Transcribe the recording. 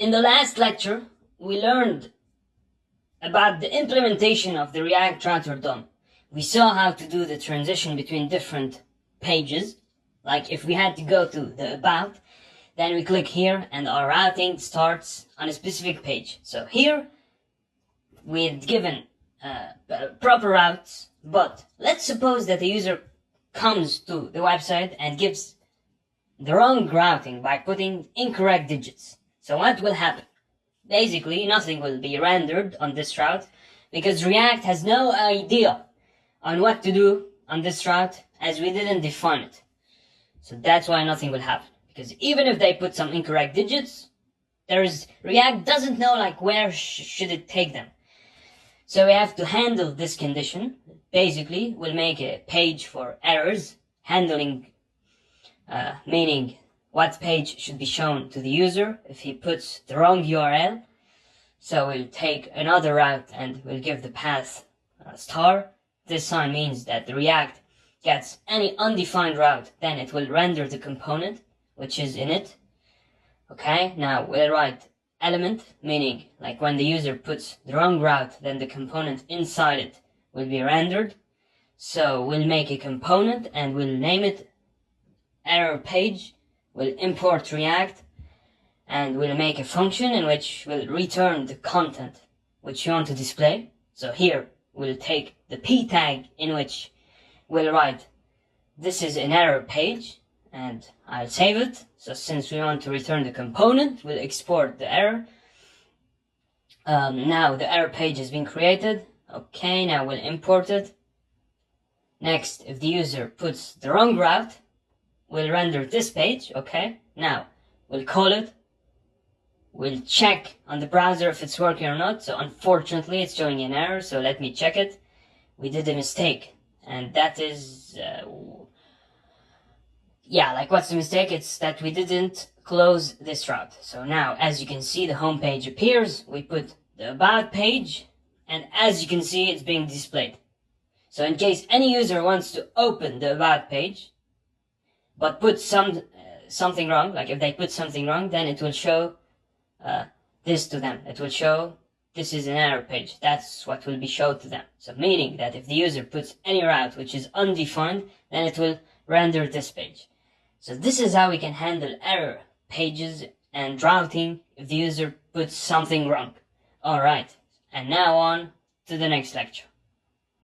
In the last lecture, we learned about the implementation of the React router DOM. We saw how to do the transition between different pages. Like if we had to go to the about, then we click here and our routing starts on a specific page. So here, we've given proper routes, but let's suppose that the user comes to the website and gives the wrong routing by putting incorrect digits. So what will happen? Basically, nothing will be rendered on this route because React has no idea on what to do on this route as we didn't define it. So that's why nothing will happen. Because even if they put some incorrect digits, React doesn't know like where should it take them. So we have to handle this condition. Basically, we'll make a page for errors, handling, meaning what page should be shown to the user if he puts the wrong URL. So we'll take another route and we'll give the path star. This sign means that the React gets any undefined route, then it will render the component which is in it. Okay, now we'll write element, meaning like when the user puts the wrong route, then the component inside it will be rendered. So we'll make a component and we'll name it error page. We'll import React and we'll make a function in which we'll return the content which you want to display. So here we'll take the p tag in which we'll write this is an error page and I'll save it. So since we want to return the component, we'll export the error. Now the error page has been created. Okay, now we'll import it. Next, if the user puts the wrong route, we'll render this page. Okay, now we'll call it. We'll check on the browser if it's working or not. So unfortunately, it's showing an error. So let me check it. We did a mistake, and that is, like what's the mistake? It's that we didn't close this route. So now, as you can see, the home page appears. We put the about page, and as you can see, it's being displayed. So in case any user wants to open the about page, but put something wrong, like if they put something wrong, then it will show this to them. It will show this is an error page. That's what will be shown to them. So meaning that if the user puts any route which is undefined, then it will render this page. So this is how we can handle error pages and routing if the user puts something wrong. Alright, and now on to the next lecture.